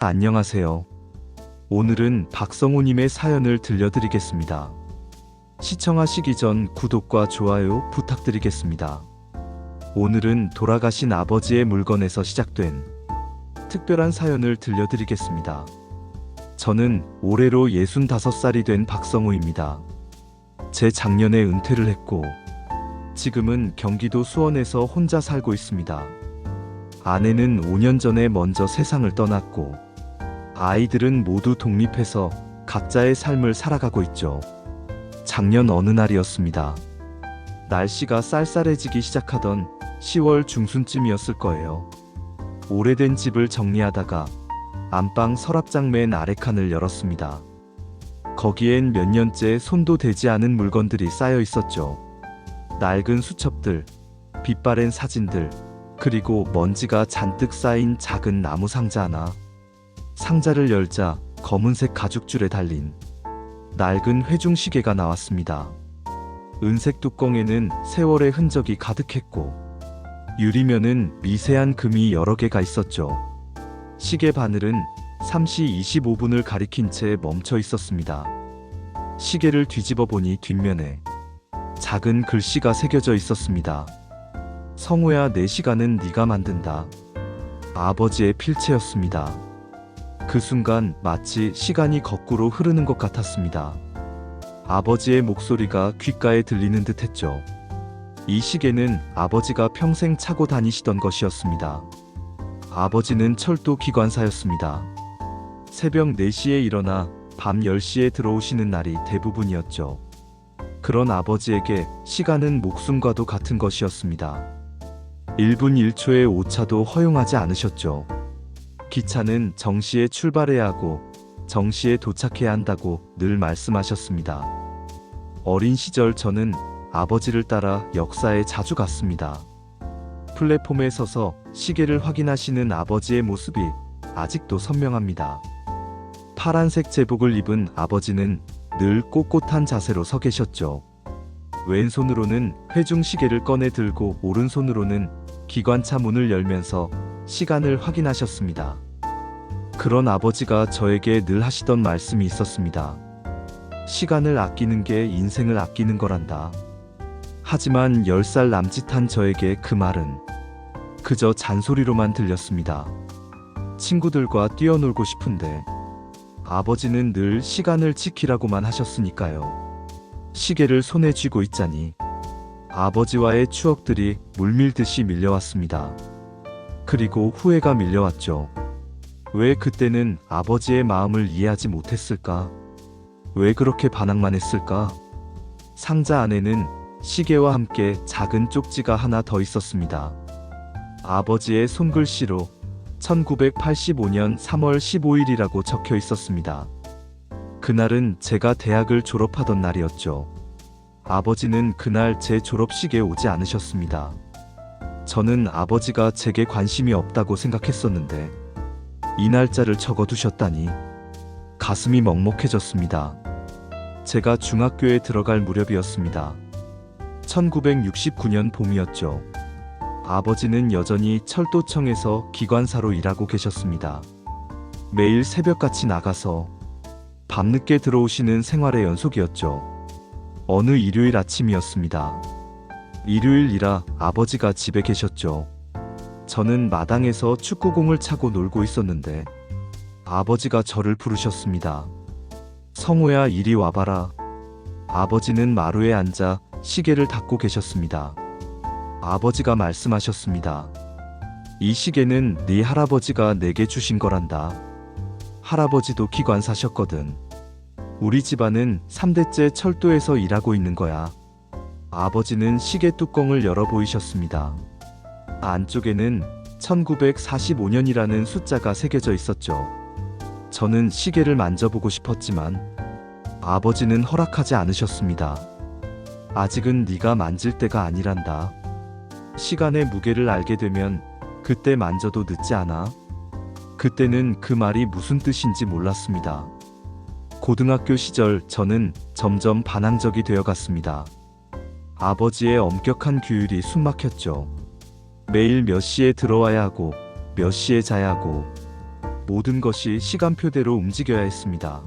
안녕하세요. 오늘은 박성호님의 사연을 들려드리겠습니다. 시청하시기 전 구독과 좋아요 부탁드리겠습니다. 오늘은 돌아가신 아버지의 물건에서 시작된 특별한 사연을 들려드리겠습니다. 저는 올해로 65살이 된 박성호입니다. 제 작년에 은퇴를 했고 지금은 경기도 수원에서 혼자 살고 있습니다. 아내는 5년 전에 먼저 세상을 떠났고 아이들은 모두 독립해서 각자의 삶을 살아가고 있죠. 작년 어느 날이었습니다. 날씨가 쌀쌀해지기 시작하던 10월 중순쯤이었을 거예요. 오래된 집을 정리하다가 안방 서랍장 맨 아래 칸을 열었습니다. 거기엔 몇 년째 손도 대지 않은 물건들이 쌓여 있었죠. 낡은 수첩들, 빛바랜 사진들, 그리고 먼지가 잔뜩 쌓인 작은 나무 상자 하나. 상자를 열자 검은색 가죽줄에 달린 낡은 회중시계가 나왔습니다. 은색 뚜껑에는 세월의 흔적이 가득했고 유리면은 미세한 금이 여러 개가 있었죠. 시계 바늘은 3시 25분을 가리킨 채 멈춰 있었습니다. 시계를 뒤집어 보니 뒷면에 작은 글씨가 새겨져 있었습니다. 성호야, 내 시간은 네가 만든다. 아버지의 필체였습니다. 그 순간 마치 시간이 거꾸로 흐르는 것 같았습니다. 아버지의 목소리가 귓가에 들리는 듯 했죠. 이 시계는 아버지가 평생 차고 다니시던 것이었습니다. 아버지는 철도 기관사였습니다. 새벽 4시에 일어나 밤 10시에 들어오시는 날이 대부분이었죠. 그런 아버지에게 시간은 목숨과도 같은 것이었습니다. 1분 1초의 오차도 허용하지 않으셨죠. 기차는 정시에 출발해야 하고 정시에 도착해야 한다고 늘 말씀하셨습니다. 어린 시절 저는 아버지를 따라 역사에 자주 갔습니다. 플랫폼에 서서 시계를 확인하시는 아버지의 모습이 아직도 선명합니다. 파란색 제복을 입은 아버지는 늘 꼿꼿한 자세로 서 계셨죠. 왼손으로는 회중시계를 꺼내 들고 오른손으로는 기관차 문을 열면서 시간을 확인하셨습니다. 그런 아버지가 저에게 늘 하시던 말씀이 있었습니다. 시간을 아끼는 게 인생을 아끼는 거란다. 하지만 10살 남짓한 저에게 그 말은 그저 잔소리로만 들렸습니다. 친구들과 뛰어놀고 싶은데 아버지는 늘 시간을 지키라고만 하셨으니까요. 시계를 손에 쥐고 있자니 아버지와의 추억들이 물밀듯이 밀려왔습니다. 그리고 후회가 밀려왔죠. 왜 그때는 아버지의 마음을 이해하지 못했을까? 왜 그렇게 반항만 했을까? 상자 안에는 시계와 함께 작은 쪽지가 하나 더 있었습니다. 아버지의 손글씨로 1985년 3월 15일이라고 적혀 있었습니다. 그날은 제가 대학을 졸업하던 날이었죠. 아버지는 그날 제 졸업식에 오지 않으셨습니다. 저는 아버지가 제게 관심이 없다고 생각했었는데 이 날짜를 적어두셨다니 가슴이 먹먹해졌습니다. 제가 중학교에 들어갈 무렵이었습니다. 1969년 봄이었죠. 아버지는 여전히 철도청에서 기관사로 일하고 계셨습니다. 매일 새벽같이 나가서 밤늦게 들어오시는 생활의 연속이었죠. 어느 일요일 아침이었습니다. 일요일이라 아버지가 집에 계셨죠. 저는 마당에서 축구공을 차고 놀고 있었는데 아버지가 저를 부르셨습니다. 성호야, 이리 와봐라. 아버지는 마루에 앉아 시계를 닦고 계셨습니다. 아버지가 말씀하셨습니다. 이 시계는 네 할아버지가 내게 주신 거란다. 할아버지도 기관사셨거든. 우리 집안은 3대째 철도에서 일하고 있는 거야. 아버지는 시계 뚜껑을 열어 보이셨습니다. 안쪽에는 1945년이라는 숫자가 새겨져 있었죠. 저는 시계를 만져보고 싶었지만 아버지는 허락하지 않으셨습니다. 아직은 네가 만질 때가 아니란다. 시간의 무게를 알게 되면 그때 만져도 늦지 않아. 그때는 그 말이 무슨 뜻인지 몰랐습니다. 고등학교 시절 저는 점점 반항적이 되어갔습니다. 아버지의 엄격한 규율이 숨막혔죠. 매일 몇 시에 들어와야 하고 몇 시에 자야 하고 모든 것이 시간표대로 움직여야 했습니다.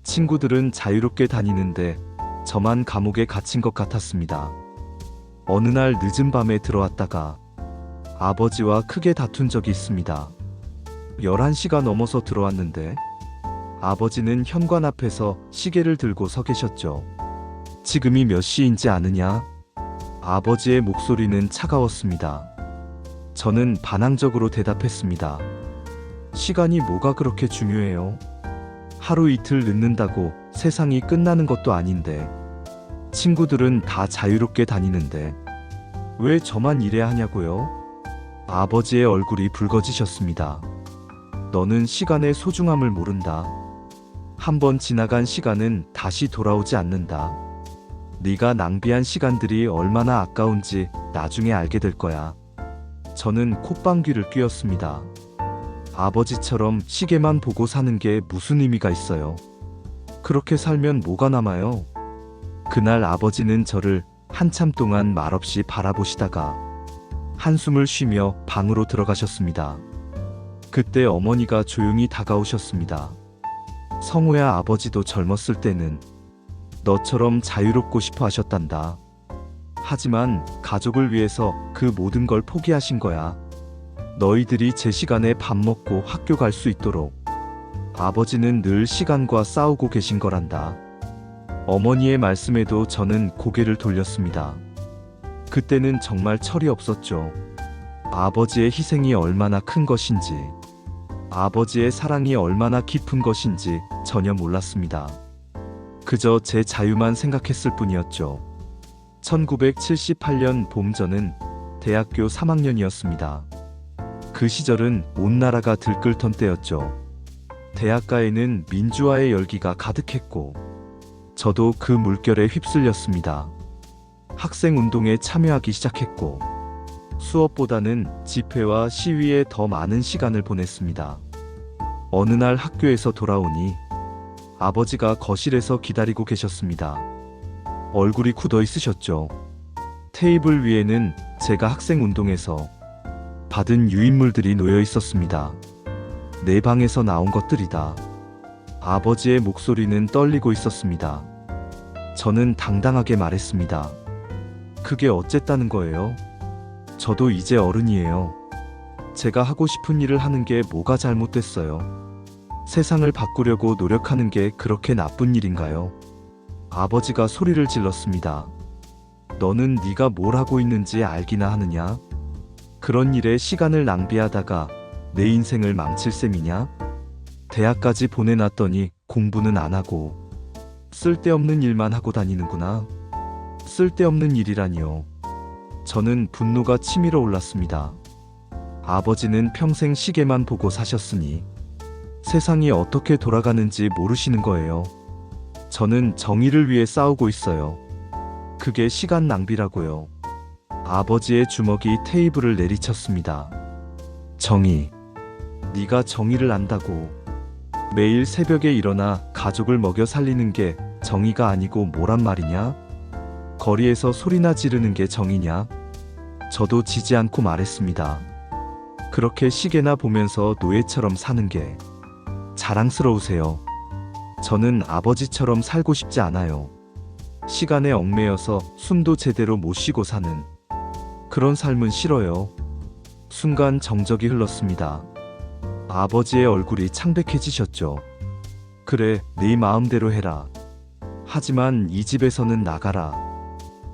친구들은 자유롭게 다니는데 저만 감옥에 갇힌 것 같았습니다. 어느 날 늦은 밤에 들어왔다가 아버지와 크게 다툰 적이 있습니다. 11시가 넘어서 들어왔는데 아버지는 현관 앞에서 시계를 들고 서 계셨죠. 지금이 몇 시인지 아느냐? 아버지의 목소리는 차가웠습니다. 저는 반항적으로 대답했습니다. 시간이 뭐가 그렇게 중요해요? 하루 이틀 늦는다고 세상이 끝나는 것도 아닌데, 친구들은 다 자유롭게 다니는데 왜 저만 이래야 하냐고요? 아버지의 얼굴이 붉어지셨습니다. 너는 시간의 소중함을 모른다. 한번 지나간 시간은 다시 돌아오지 않는다. 네가 낭비한 시간들이 얼마나 아까운지 나중에 알게 될 거야. 저는 콧방귀를 뀌었습니다. 아버지처럼 시계만 보고 사는 게 무슨 의미가 있어요? 그렇게 살면 뭐가 남아요? 그날 아버지는 저를 한참 동안 말없이 바라보시다가 한숨을 쉬며 방으로 들어가셨습니다. 그때 어머니가 조용히 다가오셨습니다. 성우야, 아버지도 젊었을 때는 너처럼 자유롭고 싶어 하셨단다. 하지만 가족을 위해서 그 모든 걸 포기하신 거야. 너희들이 제 시간에 밥 먹고 학교 갈 수 있도록 아버지는 늘 시간과 싸우고 계신 거란다. 어머니의 말씀에도 저는 고개를 돌렸습니다. 그때는 정말 철이 없었죠. 아버지의 희생이 얼마나 큰 것인지, 아버지의 사랑이 얼마나 깊은 것인지 전혀 몰랐습니다. 그저 제 자유만 생각했을 뿐이었죠. 1978년 봄, 저는 대학교 3학년이었습니다. 그 시절은 온 나라가 들끓던 때였죠. 대학가에는 민주화의 열기가 가득했고 저도 그 물결에 휩쓸렸습니다. 학생 운동에 참여하기 시작했고 수업보다는 집회와 시위에 더 많은 시간을 보냈습니다. 어느 날 학교에서 돌아오니 아버지가 거실에서 기다리고 계셨습니다. 얼굴이 굳어 있으셨죠. 테이블 위에는 제가 학생 운동에서 받은 유인물들이 놓여 있었습니다. 내 방에서 나온 것들이다. 아버지의 목소리는 떨리고 있었습니다. 저는 당당하게 말했습니다. 그게 어쨌다는 거예요? 저도 이제 어른이에요. 제가 하고 싶은 일을 하는 게 뭐가 잘못됐어요? 세상을 바꾸려고 노력하는 게 그렇게 나쁜 일인가요? 아버지가 소리를 질렀습니다. 너는 네가 뭘 하고 있는지 알기나 하느냐? 그런 일에 시간을 낭비하다가 내 인생을 망칠 셈이냐? 대학까지 보내놨더니 공부는 안 하고 쓸데없는 일만 하고 다니는구나. 쓸데없는 일이라니요. 저는 분노가 치밀어 올랐습니다. 아버지는 평생 시계만 보고 사셨으니 세상이 어떻게 돌아가는지 모르시는 거예요. 저는 정의를 위해 싸우고 있어요. 그게 시간 낭비라고요. 아버지의 주먹이 테이블을 내리쳤습니다. 정의. 네가 정의를 안다고. 매일 새벽에 일어나 가족을 먹여 살리는 게 정의가 아니고 뭐란 말이냐? 거리에서 소리나 지르는 게 정의냐? 저도 지지 않고 말했습니다. 그렇게 시계나 보면서 노예처럼 사는 게 자랑스러우세요. 저는 아버지처럼 살고 싶지 않아요. 시간에 얽매여서 숨도 제대로 못 쉬고 사는 그런 삶은 싫어요. 순간 정적이 흘렀습니다. 아버지의 얼굴이 창백해지셨죠. 그래, 네 마음대로 해라. 하지만 이 집에서는 나가라.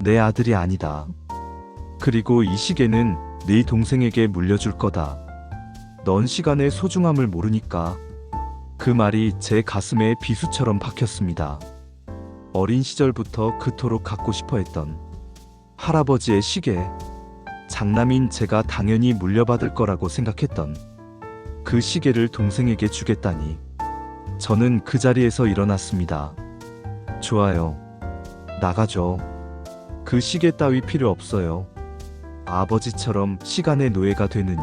내 아들이 아니다. 그리고 이 시계는 네 동생에게 물려줄 거다. 넌 시간의 소중함을 모르니까. 그 말이 제 가슴에 비수처럼 박혔습니다. 어린 시절부터 그토록 갖고 싶어 했던 할아버지의 시계. 장남인 제가 당연히 물려받을 거라고 생각했던 그 시계를 동생에게 주겠다니. 저는 그 자리에서 일어났습니다. 좋아요. 나가죠. 그 시계 따위 필요 없어요. 아버지처럼 시간의 노예가 되느니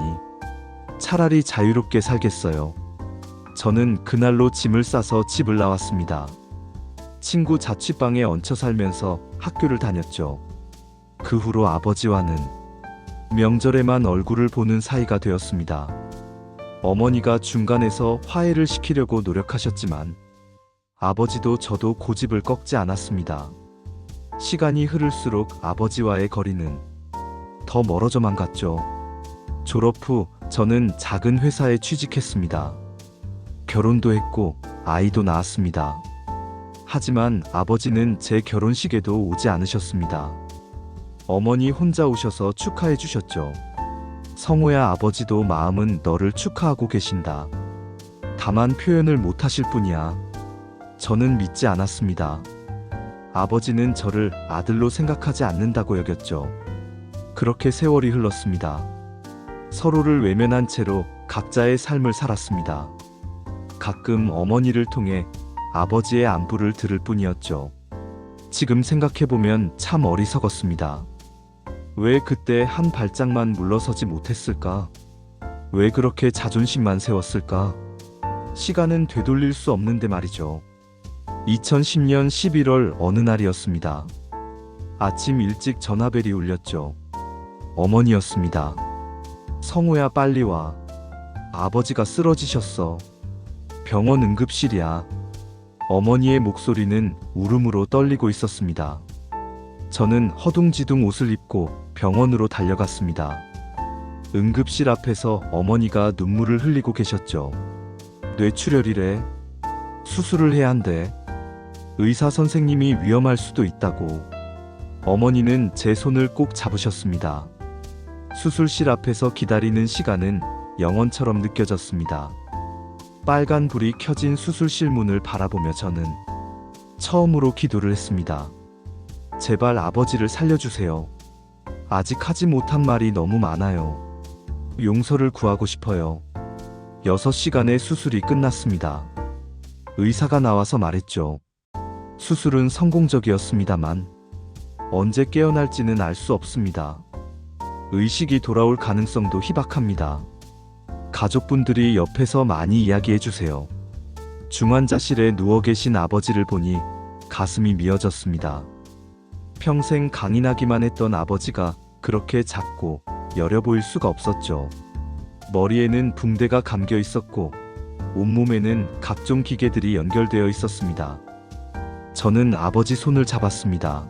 차라리 자유롭게 살겠어요. 저는 그날로 짐을 싸서 집을 나왔습니다. 친구 자취방에 얹혀 살면서 학교를 다녔죠. 그 후로 아버지와는 명절에만 얼굴을 보는 사이가 되었습니다. 어머니가 중간에서 화해를 시키려고 노력하셨지만 아버지도 저도 고집을 꺾지 않았습니다. 시간이 흐를수록 아버지와의 거리는 더 멀어져만 갔죠. 졸업 후 저는 작은 회사에 취직했습니다. 결혼도 했고 아이도 낳았습니다. 하지만 아버지는 제 결혼식에도 오지 않으셨습니다. 어머니 혼자 오셔서 축하해 주셨죠. 성호야, 아버지도 마음은 너를 축하하고 계신다. 다만 표현을 못 하실 뿐이야. 저는 믿지 않았습니다. 아버지는 저를 아들로 생각하지 않는다고 여겼죠. 그렇게 세월이 흘렀습니다. 서로를 외면한 채로 각자의 삶을 살았습니다. 가끔 어머니를 통해 아버지의 안부를 들을 뿐이었죠. 지금 생각해보면 참 어리석었습니다. 왜 그때 한 발짝만 물러서지 못했을까? 왜 그렇게 자존심만 세웠을까? 시간은 되돌릴 수 없는데 말이죠. 2010년 11월 어느 날이었습니다. 아침 일찍 전화벨이 울렸죠. 어머니였습니다. 성호야, 빨리 와. 아버지가 쓰러지셨어. 병원 응급실이야. 어머니의 목소리는 울음으로 떨리고 있었습니다. 저는 허둥지둥 옷을 입고 병원으로 달려갔습니다. 응급실 앞에서 어머니가 눈물을 흘리고 계셨죠. 뇌출혈이래. 수술을 해야 한대. 의사 선생님이 위험할 수도 있다고. 어머니는 제 손을 꼭 잡으셨습니다. 수술실 앞에서 기다리는 시간은 영원처럼 느껴졌습니다. 빨간 불이 켜진 수술실 문을 바라보며 저는 처음으로 기도를 했습니다. 제발 아버지를 살려주세요. 아직 하지 못한 말이 너무 많아요. 용서를 구하고 싶어요. 6시간의 수술이 끝났습니다. 의사가 나와서 말했죠. 수술은 성공적이었습니다만 언제 깨어날지는 알 수 없습니다. 의식이 돌아올 가능성도 희박합니다. 가족분들이 옆에서 많이 이야기해 주세요. 중환자실에 누워 계신 아버지를 보니 가슴이 미어졌습니다. 평생 강인하기만 했던 아버지가 그렇게 작고 여려 보일 수가 없었죠. 머리에는 붕대가 감겨 있었고 온몸에는 각종 기계들이 연결되어 있었습니다. 저는 아버지 손을 잡았습니다.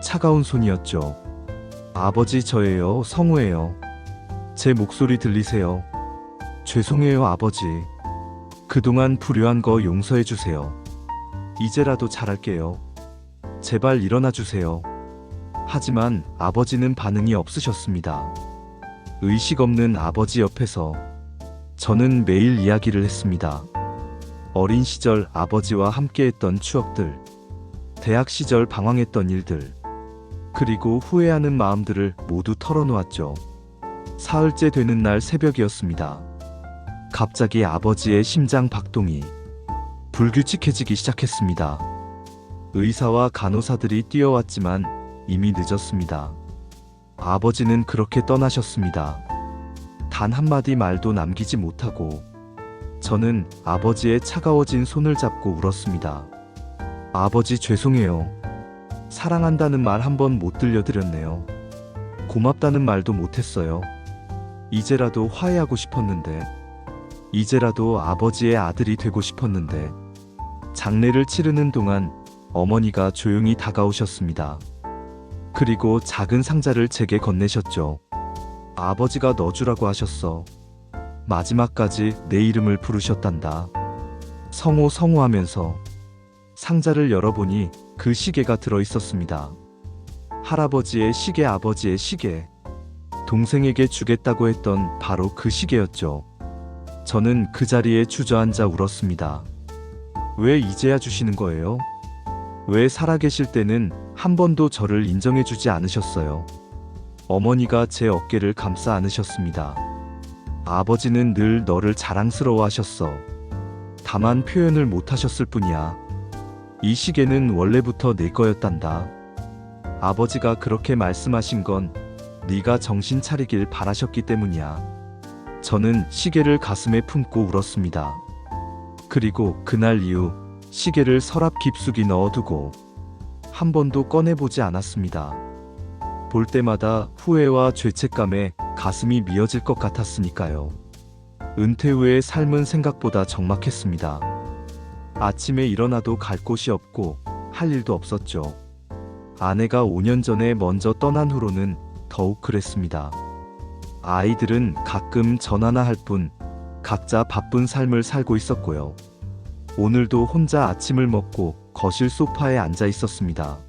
차가운 손이었죠. 아버지, 저예요. 성호예요. 제 목소리 들리세요? 죄송해요, 아버지. 그동안 불효한 거 용서해 주세요. 이제라도 잘할게요. 제발 일어나 주세요. 하지만 아버지는 반응이 없으셨습니다. 의식 없는 아버지 옆에서 저는 매일 이야기를 했습니다. 어린 시절 아버지와 함께했던 추억들, 대학 시절 방황했던 일들, 그리고 후회하는 마음들을 모두 털어놓았죠. 사흘째 되는 날 새벽이었습니다. 갑자기 아버지의 심장 박동이 불규칙해지기 시작했습니다. 의사와 간호사들이 뛰어왔지만 이미 늦었습니다. 아버지는 그렇게 떠나셨습니다. 단 한마디 말도 남기지 못하고 저는 아버지의 차가워진 손을 잡고 울었습니다. 아버지, 죄송해요. 사랑한다는 말 한 번 못 들려드렸네요. 고맙다는 말도 못했어요. 이제라도 화해하고 싶었는데, 이제라도 아버지의 아들이 되고 싶었는데. 장례를 치르는 동안 어머니가 조용히 다가오셨습니다. 그리고 작은 상자를 제게 건네셨죠. 아버지가 넣어주라고 하셨어. 마지막까지 내 이름을 부르셨단다. 성호, 성호 하면서. 상자를 열어보니 그 시계가 들어있었습니다. 할아버지의 시계, 아버지의 시계. 동생에게 주겠다고 했던 바로 그 시계였죠. 저는 그 자리에 주저앉아 울었습니다. 왜 이제야 주시는 거예요? 왜 살아계실 때는 한 번도 저를 인정해주지 않으셨어요? 어머니가 제 어깨를 감싸 안으셨습니다. 아버지는 늘 너를 자랑스러워 하셨어. 다만 표현을 못 하셨을 뿐이야. 이 시계는 원래부터 내 거였단다. 아버지가 그렇게 말씀하신 건 네가 정신 차리길 바라셨기 때문이야. 저는 시계를 가슴에 품고 울었습니다. 그리고 그날 이후 시계를 서랍 깊숙이 넣어두고 한 번도 꺼내보지 않았습니다. 볼 때마다 후회와 죄책감에 가슴이 미어질 것 같았으니까요. 은퇴 후의 삶은 생각보다 적막했습니다. 아침에 일어나도 갈 곳이 없고 할 일도 없었죠. 아내가 5년 전에 먼저 떠난 후로는 더욱 그랬습니다. 아이들은 가끔 전화나 할 뿐 각자 바쁜 삶을 살고 있었고요. 오늘도 혼자 아침을 먹고 거실 소파에 앉아 있었습니다.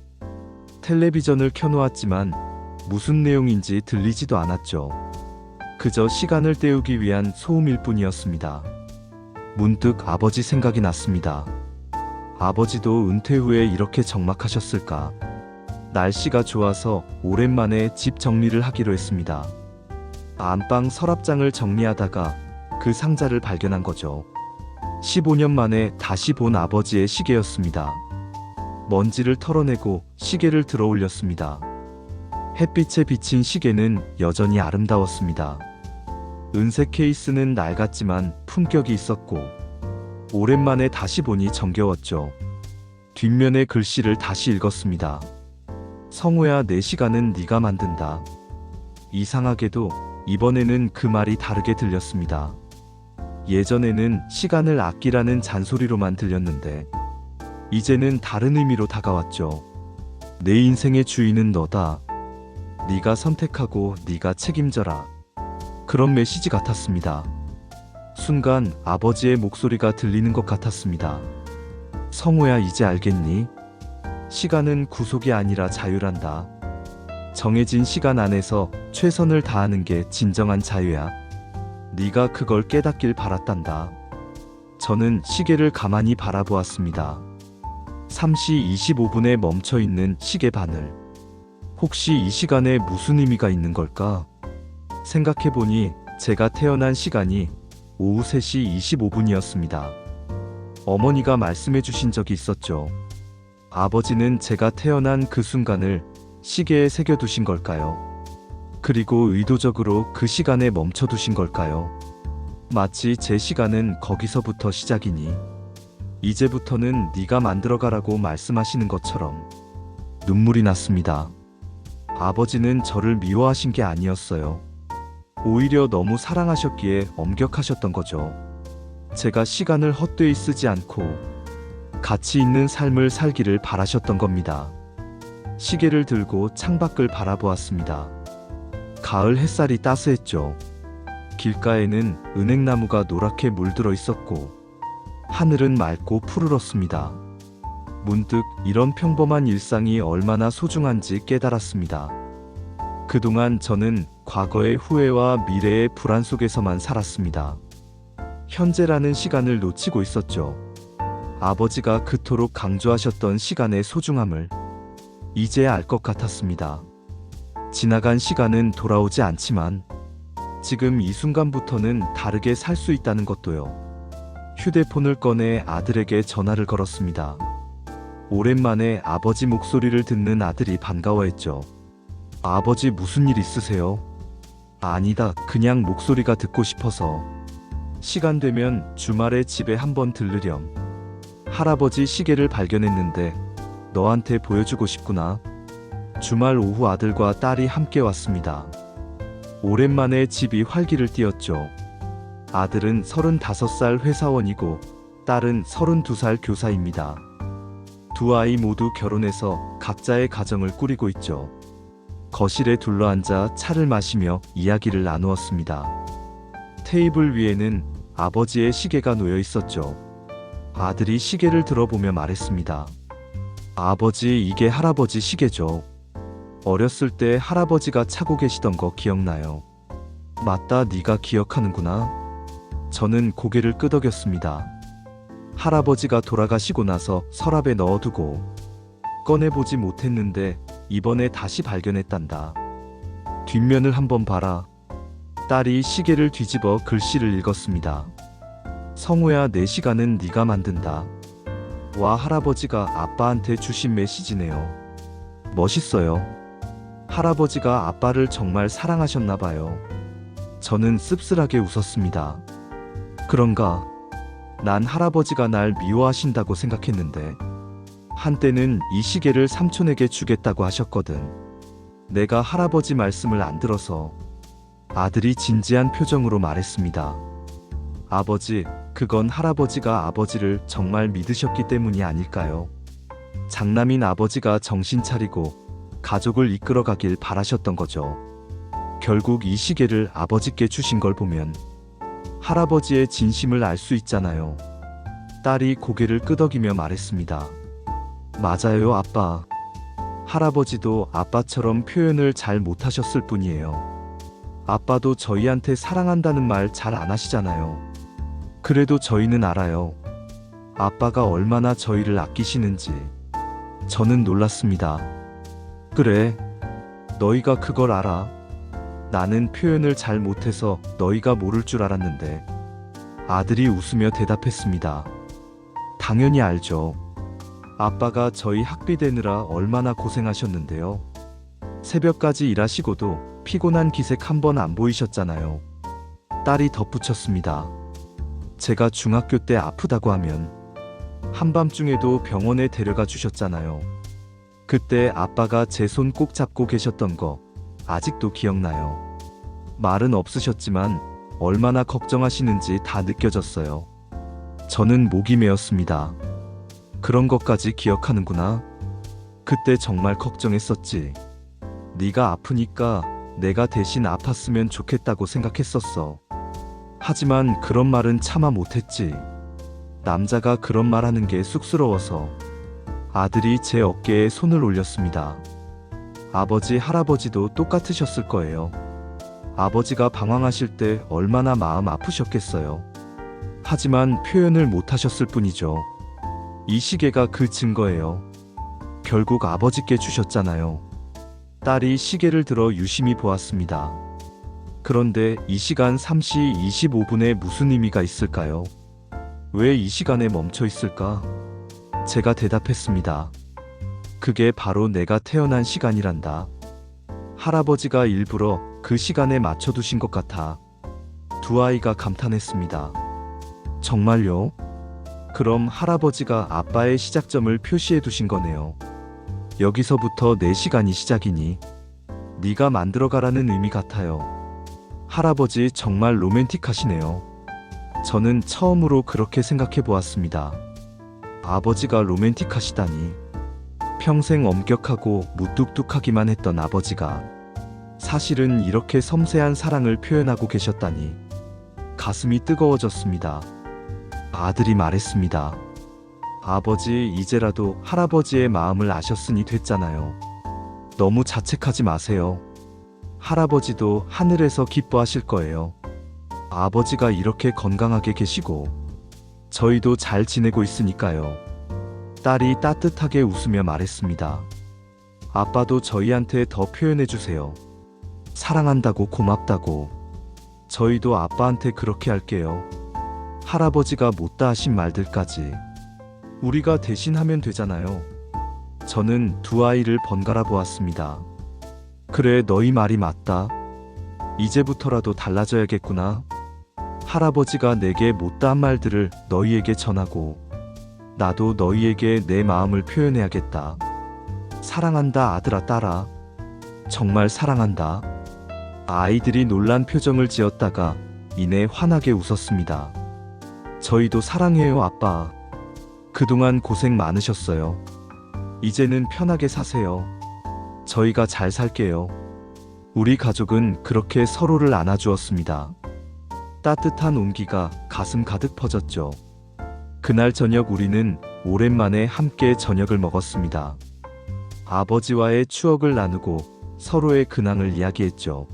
텔레비전을 켜놓았지만 무슨 내용인지 들리지도 않았죠. 그저 시간을 때우기 위한 소음일 뿐이었습니다. 문득 아버지 생각이 났습니다. 아버지도 은퇴 후에 이렇게 적막하셨을까? 날씨가 좋아서 오랜만에 집 정리를 하기로 했습니다. 안방 서랍장을 정리하다가 그 상자를 발견한 거죠. 15년 만에 다시 본 아버지의 시계였습니다. 먼지를 털어내고 시계를 들어 올렸습니다. 햇빛에 비친 시계는 여전히 아름다웠습니다. 은색 케이스는 낡았지만 품격이 있었고 오랜만에 다시 보니 정겨웠죠. 뒷면의 글씨를 다시 읽었습니다. 성우야, 내 시간은 네가 만든다. 이상하게도 이번에는 그 말이 다르게 들렸습니다. 예전에는 시간을 아끼라는 잔소리로만 들렸는데 이제는 다른 의미로 다가왔죠. 내 인생의 주인은 너다. 네가 선택하고 네가 책임져라. 그런 메시지 같았습니다. 순간 아버지의 목소리가 들리는 것 같았습니다. 성우야, 이제 알겠니? 시간은 구속이 아니라 자유란다. 정해진 시간 안에서 최선을 다하는 게 진정한 자유야. 네가 그걸 깨닫길 바랐단다. 저는 시계를 가만히 바라보았습니다. 3시 25분에 멈춰 있는 시계 바늘. 혹시 이 시간에 무슨 의미가 있는 걸까? 생각해보니 제가 태어난 시간이 오후 3시 25분이었습니다. 어머니가 말씀해 주신 적이 있었죠. 아버지는 제가 태어난 그 순간을 시계에 새겨두신 걸까요? 그리고 의도적으로 그 시간에 멈춰두신 걸까요? 마치 제 시간은 거기서부터 시작이니 이제부터는 네가 만들어가라고 말씀하시는 것처럼 눈물이 났습니다. 아버지는 저를 미워하신 게 아니었어요. 오히려 너무 사랑하셨기에 엄격하셨던 거죠. 제가 시간을 헛되이 쓰지 않고 가치 있는 삶을 살기를 바라셨던 겁니다. 시계를 들고 창밖을 바라보았습니다. 가을 햇살이 따스했죠. 길가에는 은행나무가 노랗게 물들어 있었고 하늘은 맑고 푸르렀습니다. 문득 이런 평범한 일상이 얼마나 소중한지 깨달았습니다. 그동안 저는 과거의 후회와 미래의 불안 속에서만 살았습니다. 현재라는 시간을 놓치고 있었죠. 아버지가 그토록 강조하셨던 시간의 소중함을 이제 알 것 같았습니다. 지나간 시간은 돌아오지 않지만 지금 이 순간부터는 다르게 살 수 있다는 것도요. 휴대폰을 꺼내 아들에게 전화를 걸었습니다. 오랜만에 아버지 목소리를 듣는 아들이 반가워했죠. 아버지, 무슨 일 있으세요? 아니다, 그냥 목소리가 듣고 싶어서. 시간 되면 주말에 집에 한번 들르렴. 할아버지 시계를 발견했는데 너한테 보여주고 싶구나. 주말 오후 아들과 딸이 함께 왔습니다. 오랜만에 집이 활기를 띠었죠. 아들은 35살 회사원이고 딸은 32살 교사입니다. 두 아이 모두 결혼해서 각자의 가정을 꾸리고 있죠. 거실에 둘러앉아 차를 마시며 이야기를 나누었습니다. 테이블 위에는 아버지의 시계가 놓여 있었죠. 아들이 시계를 들어보며 말했습니다. 아버지, 이게 할아버지 시계죠. 어렸을 때 할아버지가 차고 계시던 거 기억나요? 맞다, 네가 기억하는구나. 저는 고개를 끄덕였습니다. 할아버지가 돌아가시고 나서 서랍에 넣어두고 꺼내보지 못했는데 이번에 다시 발견했단다. 뒷면을 한번 봐라. 딸이 시계를 뒤집어 글씨를 읽었습니다. 성우야, 내 시간은 네가 만든다. 와, 할아버지가 아빠한테 주신 메시지네요. 멋있어요. 할아버지가 아빠를 정말 사랑하셨나봐요. 저는 씁쓸하게 웃었습니다. 그런가? 난 할아버지가 날 미워하신다고 생각했는데 한때는 이 시계를 삼촌에게 주겠다고 하셨거든. 내가 할아버지 말씀을 안 들어서. 아들이 진지한 표정으로 말했습니다. 아버지, 그건 할아버지가 아버지를 정말 믿으셨기 때문이 아닐까요? 장남인 아버지가 정신 차리고 가족을 이끌어가길 바라셨던 거죠. 결국 이 시계를 아버지께 주신 걸 보면 할아버지의 진심을 알 수 있잖아요. 딸이 고개를 끄덕이며 말했습니다. 맞아요, 아빠. 할아버지도 아빠처럼 표현을 잘 못하셨을 뿐이에요. 아빠도 저희한테 사랑한다는 말 잘 안 하시잖아요. 그래도 저희는 알아요. 아빠가 얼마나 저희를 아끼시는지. 저는 놀랐습니다. 그래, 너희가 그걸 알아. 나는 표현을 잘 못해서 너희가 모를 줄 알았는데. 아들이 웃으며 대답했습니다. 당연히 알죠. 아빠가 저희 학비 대느라 얼마나 고생하셨는데요. 새벽까지 일하시고도 피곤한 기색 한 번 안 보이셨잖아요. 딸이 덧붙였습니다. 제가 중학교 때 아프다고 하면 한밤중에도 병원에 데려가 주셨잖아요. 그때 아빠가 제 손 꼭 잡고 계셨던 거 아직도 기억나요. 말은 없으셨지만 얼마나 걱정하시는지 다 느껴졌어요. 저는 목이 메었습니다. 그런 것까지 기억하는구나. 그때 정말 걱정했었지. 네가 아프니까 내가 대신 아팠으면 좋겠다고 생각했었어. 하지만 그런 말은 차마 못했지. 남자가 그런 말 하는 게 쑥스러워서. 아들이 제 어깨에 손을 올렸습니다. 아버지, 할아버지도 똑같으셨을 거예요. 아버지가 방황하실 때 얼마나 마음 아프셨겠어요. 하지만 표현을 못하셨을 뿐이죠. 이 시계가 그 증거예요. 결국 아버지께 주셨잖아요. 딸이 시계를 들어 유심히 보았습니다. 그런데 이 시간 3시 25분에 무슨 의미가 있을까요? 왜 이 시간에 멈춰 있을까? 제가 대답했습니다. 그게 바로 내가 태어난 시간이란다. 할아버지가 일부러 그 시간에 맞춰두신 것 같아. 두 아이가 감탄했습니다. 정말요? 그럼 할아버지가 아빠의 시작점을 표시해 두신 거네요. 여기서부터 내 시간이 시작이니 네가 만들어가라는 의미 같아요. 할아버지 정말 로맨틱하시네요. 저는 처음으로 그렇게 생각해 보았습니다. 아버지가 로맨틱하시다니. 평생 엄격하고 무뚝뚝하기만 했던 아버지가 사실은 이렇게 섬세한 사랑을 표현하고 계셨다니. 가슴이 뜨거워졌습니다. 아들이 말했습니다. 아버지, 이제라도 할아버지의 마음을 아셨으니 됐잖아요. 너무 자책하지 마세요. 할아버지도 하늘에서 기뻐하실 거예요. 아버지가 이렇게 건강하게 계시고 저희도 잘 지내고 있으니까요. 딸이 따뜻하게 웃으며 말했습니다. 아빠도 저희한테 더 표현해주세요. 사랑한다고, 고맙다고. 저희도 아빠한테 그렇게 할게요. 할아버지가 못다 하신 말들까지 우리가 대신 하면 되잖아요. 저는 두 아이를 번갈아 보았습니다. 그래, 너희 말이 맞다. 이제부터라도 달라져야겠구나. 할아버지가 내게 못다 한 말들을 너희에게 전하고 나도 너희에게 내 마음을 표현해야겠다. 사랑한다, 아들아, 딸아. 정말 사랑한다. 아이들이 놀란 표정을 지었다가 이내 환하게 웃었습니다. 저희도 사랑해요, 아빠. 그동안 고생 많으셨어요. 이제는 편하게 사세요. 저희가 잘 살게요. 우리 가족은 그렇게 서로를 안아주었습니다. 따뜻한 온기가 가슴 가득 퍼졌죠. 그날 저녁 우리는 오랜만에 함께 저녁을 먹었습니다. 아버지와의 추억을 나누고 서로의 근황을 이야기했죠.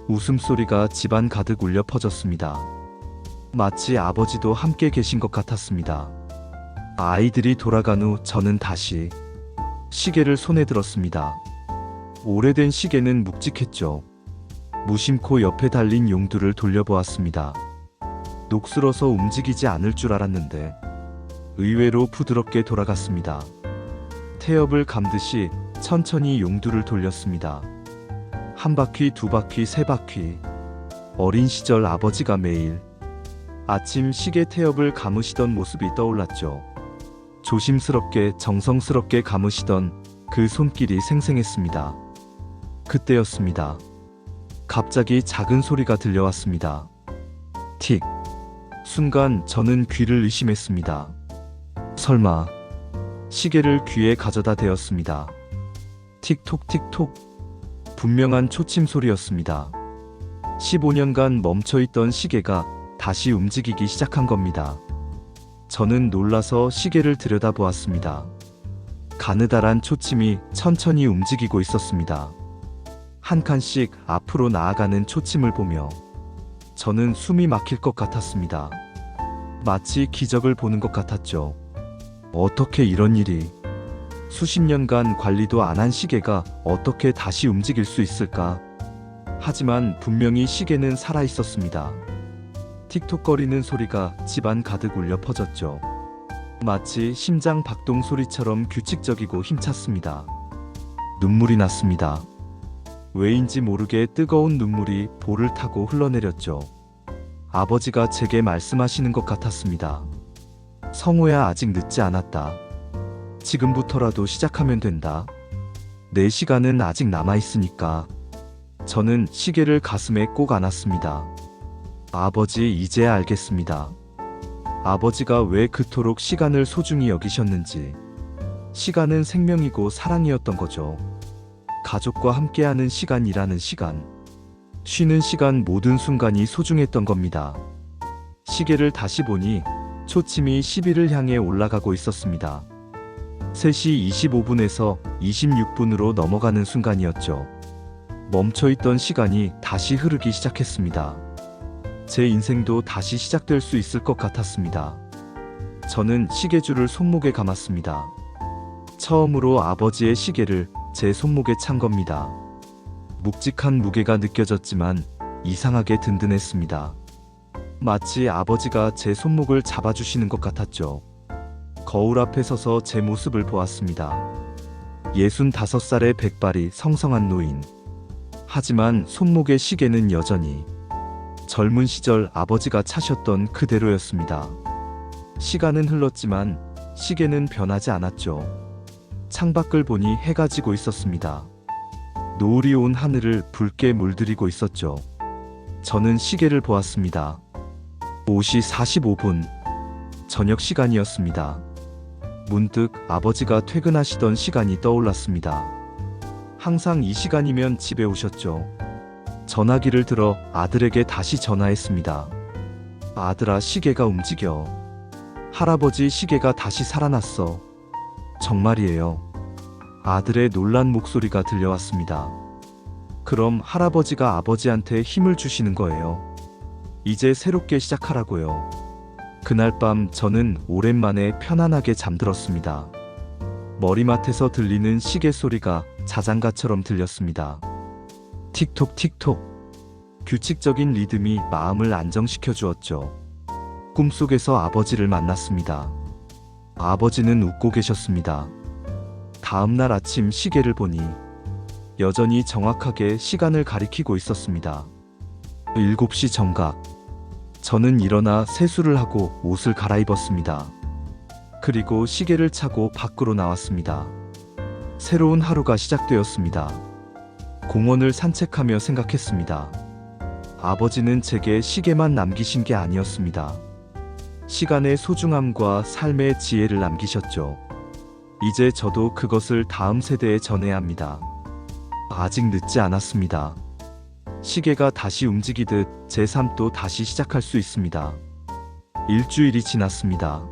웃음소리가 집안 가득 울려 퍼졌습니다. 마치 아버지도 함께 계신 것 같았습니다. 아이들이 돌아간 후 저는 다시 시계를 손에 들었습니다. 오래된 시계는 묵직했죠. 무심코 옆에 달린 용두를 돌려보았습니다. 녹슬어서 움직이지 않을 줄 알았는데 의외로 부드럽게 돌아갔습니다. 태엽을 감듯이 천천히 용두를 돌렸습니다. 한 바퀴, 두 바퀴, 세 바퀴. 어린 시절 아버지가 매일 아침 시계 태엽을 감으시던 모습이 떠올랐죠. 조심스럽게 정성스럽게 감으시던 그 손길이 생생했습니다. 그때였습니다. 갑자기 작은 소리가 들려왔습니다. 틱, 순간 저는 귀를 의심했습니다. 설마 시계를 귀에 가져다 대었습니다. 틱톡 틱톡. 분명한 초침 소리였습니다. 15년간 멈춰있던 시계가 다시 움직이기 시작한 겁니다. 저는 놀라서 시계를 들여다보았습니다. 가느다란 초침이 천천히 움직이고 있었습니다. 한 칸씩 앞으로 나아가는 초침을 보며 저는 숨이 막힐 것 같았습니다. 마치 기적을 보는 것 같았죠. 어떻게 이런 일이? 수십 년간 관리도 안 한 시계가 어떻게 다시 움직일 수 있을까? 하지만 분명히 시계는 살아 있었습니다. 틱톡거리는 소리가 집안 가득 울려 퍼졌죠. 마치 심장 박동 소리처럼 규칙적이고 힘찼습니다. 눈물이 났습니다. 왜인지 모르게 뜨거운 눈물이 볼을 타고 흘러내렸죠. 아버지가 제게 말씀하시는 것 같았습니다. 성호야, 아직 늦지 않았다. 지금부터라도 시작하면 된다. 내 시간은 아직 남아있으니까. 저는 시계를 가슴에 꼭 안았습니다. 아버지, 이제야 알겠습니다. 아버지가 왜 그토록 시간을 소중히 여기셨는지. 시간은 생명이고 사랑이었던 거죠. 가족과 함께하는 시간이라는 시간. 쉬는 시간, 모든 순간이 소중했던 겁니다. 시계를 다시 보니 초침이 10일을 향해 올라가고 있었습니다. 3시 25분에서 26분으로 넘어가는 순간이었죠. 멈춰있던 시간이 다시 흐르기 시작했습니다. 제 인생도 다시 시작될 수 있을 것 같았습니다. 저는 시계줄을 손목에 감았습니다. 처음으로 아버지의 시계를 제 손목에 찬 겁니다. 묵직한 무게가 느껴졌지만 이상하게 든든했습니다. 마치 아버지가 제 손목을 잡아주시는 것 같았죠. 거울 앞에 서서 제 모습을 보았습니다. 65살의 백발이 성성한 노인. 하지만 손목의 시계는 여전히 젊은 시절 아버지가 차셨던 그대로였습니다. 시간은 흘렀지만 시계는 변하지 않았죠. 창밖을 보니 해가 지고 있었습니다. 노을이 온 하늘을 붉게 물들이고 있었죠. 저는 시계를 보았습니다. 5시 45분. 저녁 시간이었습니다. 문득 아버지가 퇴근하시던 시간이 떠올랐습니다. 항상 이 시간이면 집에 오셨죠. 전화기를 들어 아들에게 다시 전화했습니다. 아들아, 시계가 움직여. 할아버지, 시계가 다시 살아났어. 정말이에요. 아들의 놀란 목소리가 들려왔습니다. 그럼 할아버지가 아버지한테 힘을 주시는 거예요. 이제 새롭게 시작하라고요. 그날 밤 저는 오랜만에 편안하게 잠들었습니다. 머리맡에서 들리는 시계 소리가 자장가처럼 들렸습니다. 틱톡 틱톡. 규칙적인 리듬이 마음을 안정시켜 주었죠. 꿈속에서 아버지를 만났습니다. 아버지는 웃고 계셨습니다. 다음 날 아침 시계를 보니 여전히 정확하게 시간을 가리키고 있었습니다. 7시 정각. 저는 일어나 세수를 하고 옷을 갈아입었습니다. 그리고 시계를 차고 밖으로 나왔습니다. 새로운 하루가 시작되었습니다. 공원을 산책하며 생각했습니다. 아버지는 제게 시계만 남기신 게 아니었습니다. 시간의 소중함과 삶의 지혜를 남기셨죠. 이제 저도 그것을 다음 세대에 전해야 합니다. 아직 늦지 않았습니다. 시계가 다시 움직이듯 제 삶도 다시 시작할 수 있습니다. 일주일이 지났습니다.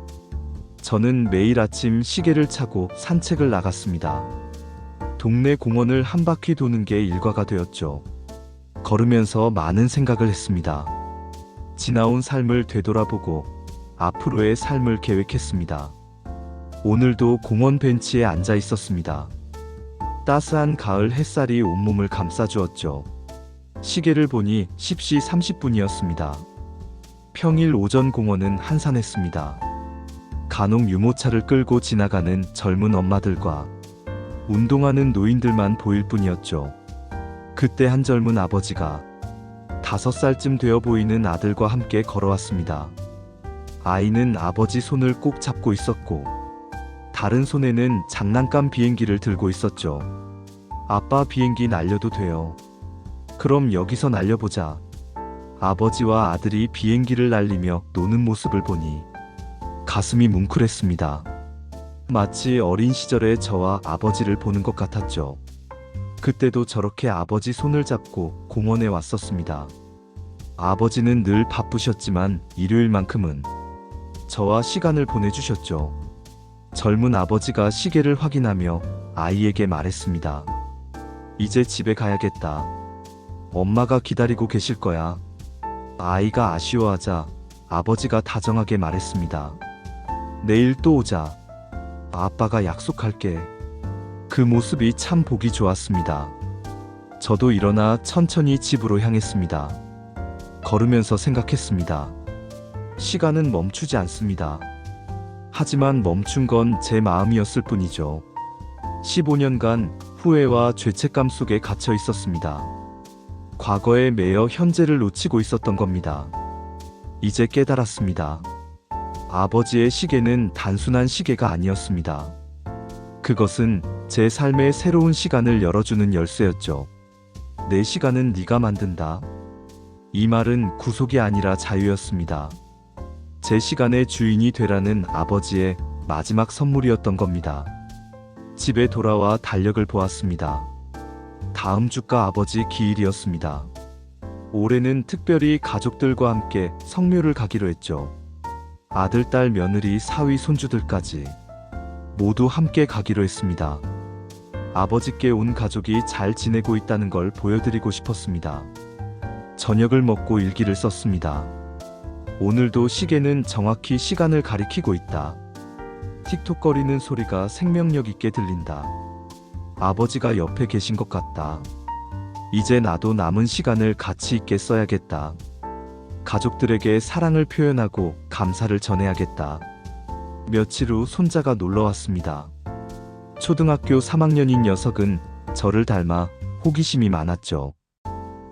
저는 매일 아침 시계를 차고 산책을 나갔습니다. 동네 공원을 한 바퀴 도는 게 일과가 되었죠. 걸으면서 많은 생각을 했습니다. 지나온 삶을 되돌아보고 앞으로의 삶을 계획했습니다. 오늘도 공원 벤치에 앉아 있었습니다. 따스한 가을 햇살이 온몸을 감싸주었죠. 시계를 보니 10시 30분이었습니다. 평일 오전 공원은 한산했습니다. 간혹 유모차를 끌고 지나가는 젊은 엄마들과 운동하는 노인들만 보일 뿐이었죠. 그때 한 젊은 아버지가 5살쯤 되어 보이는 아들과 함께 걸어왔습니다. 아이는 아버지 손을 꼭 잡고 있었고 다른 손에는 장난감 비행기를 들고 있었죠. 아빠, 비행기 날려도 돼요. 그럼 여기서 날려보자. 아버지와 아들이 비행기를 날리며 노는 모습을 보니 가슴이 뭉클했습니다. 마치 어린 시절의 저와 아버지를 보는 것 같았죠. 그때도 저렇게 아버지 손을 잡고 공원에 왔었습니다. 아버지는 늘 바쁘셨지만 일요일만큼은 저와 시간을 보내주셨죠. 젊은 아버지가 시계를 확인하며 아이에게 말했습니다. 이제 집에 가야겠다. 엄마가 기다리고 계실 거야. 아이가 아쉬워하자 아버지가 다정하게 말했습니다. 내일 또 오자. 아빠가 약속할게. 그 모습이 참 보기 좋았습니다. 저도 일어나 천천히 집으로 향했습니다. 걸으면서 생각했습니다. 시간은 멈추지 않습니다. 하지만 멈춘 건 제 마음이었을 뿐이죠. 15년간 후회와 죄책감 속에 갇혀 있었습니다. 과거에 매여 현재를 놓치고 있었던 겁니다. 이제 깨달았습니다. 아버지의 시계는 단순한 시계가 아니었습니다. 그것은 제 삶의 새로운 시간을 열어주는 열쇠였죠. 내 시간은 네가 만든다. 이 말은 구속이 아니라 자유였습니다. 제 시간의 주인이 되라는 아버지의 마지막 선물이었던 겁니다. 집에 돌아와 달력을 보았습니다. 다음 주가 아버지 기일이었습니다. 올해는 특별히 가족들과 함께 성묘를 가기로 했죠. 아들, 딸, 며느리, 사위, 손주들까지 모두 함께 가기로 했습니다. 아버지께 온 가족이 잘 지내고 있다는 걸 보여드리고 싶었습니다. 저녁을 먹고 일기를 썼습니다. 오늘도 시계는 정확히 시간을 가리키고 있다. 틱톡거리는 소리가 생명력 있게 들린다. 아버지가 옆에 계신 것 같다. 이제 나도 남은 시간을 가치 있게 써야겠다. 가족들에게 사랑을 표현하고 감사를 전해야겠다. 며칠 후 손자가 놀러 왔습니다. 초등학교 3학년인 녀석은 저를 닮아 호기심이 많았죠.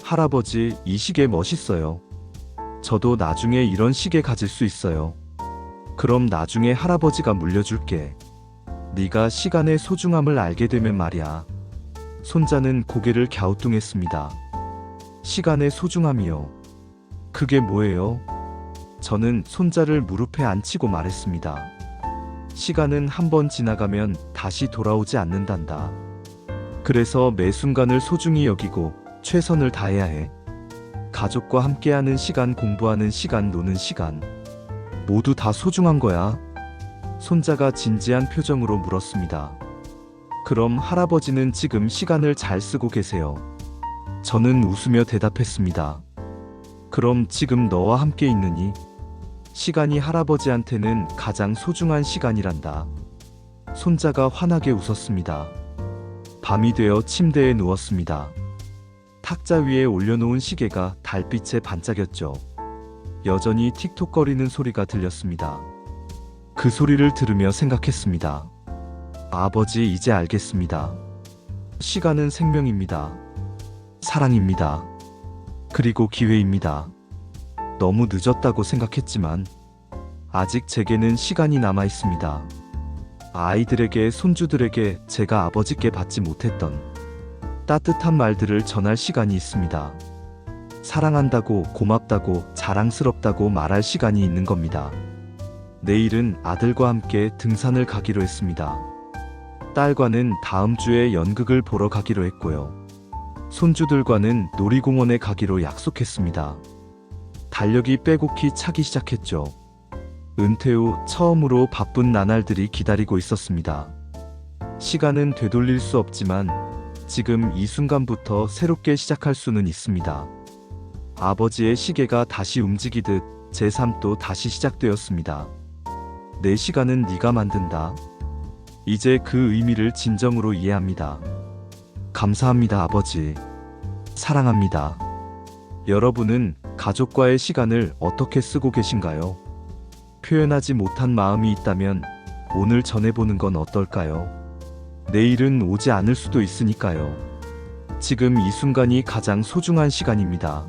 할아버지, 이 시계 멋있어요. 저도 나중에 이런 시계 가질 수 있어요. 그럼 나중에 할아버지가 물려줄게. 네가 시간의 소중함을 알게 되면 말이야. 손자는 고개를 갸우뚱했습니다. 시간의 소중함이요. 그게 뭐예요? 저는 손자를 무릎에 앉히고 말했습니다. 시간은 한 번 지나가면 다시 돌아오지 않는단다. 그래서 매 순간을 소중히 여기고 최선을 다해야 해. 가족과 함께하는 시간, 공부하는 시간, 노는 시간, 모두 다 소중한 거야. 손자가 진지한 표정으로 물었습니다. 그럼 할아버지는 지금 시간을 잘 쓰고 계세요? 저는 웃으며 대답했습니다. 그럼 지금 너와 함께 있느니? 시간이 할아버지한테는 가장 소중한 시간이란다. 손자가 환하게 웃었습니다. 밤이 되어 침대에 누웠습니다. 탁자 위에 올려놓은 시계가 달빛에 반짝였죠. 여전히 틱톡거리는 소리가 들렸습니다. 그 소리를 들으며 생각했습니다. 아버지, 이제 알겠습니다. 시간은 생명입니다. 사랑입니다. 그리고 기회입니다. 너무 늦었다고 생각했지만 아직 제게는 시간이 남아 있습니다. 아이들에게, 손주들에게 제가 아버지께 받지 못했던 따뜻한 말들을 전할 시간이 있습니다. 사랑한다고, 고맙다고, 자랑스럽다고 말할 시간이 있는 겁니다. 내일은 아들과 함께 등산을 가기로 했습니다. 딸과는 다음 주에 연극을 보러 가기로 했고요. 손주들과는 놀이공원에 가기로 약속했습니다. 달력이 빼곡히 차기 시작했죠. 은퇴 후 처음으로 바쁜 나날들이 기다리고 있었습니다. 시간은 되돌릴 수 없지만 지금 이 순간부터 새롭게 시작할 수는 있습니다. 아버지의 시계가 다시 움직이듯 제 삶도 다시 시작되었습니다. 내 시간은 네가 만든다. 이제 그 의미를 진정으로 이해합니다. 감사합니다, 아버지. 사랑합니다. 여러분은 가족과의 시간을 어떻게 쓰고 계신가요? 표현하지 못한 마음이 있다면 오늘 전해보는 건 어떨까요? 내일은 오지 않을 수도 있으니까요. 지금 이 순간이 가장 소중한 시간입니다.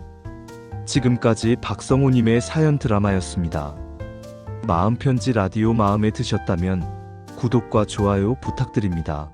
지금까지 박성호님의 사연 드라마였습니다. 마음편지 라디오 마음에 드셨다면 구독과 좋아요 부탁드립니다.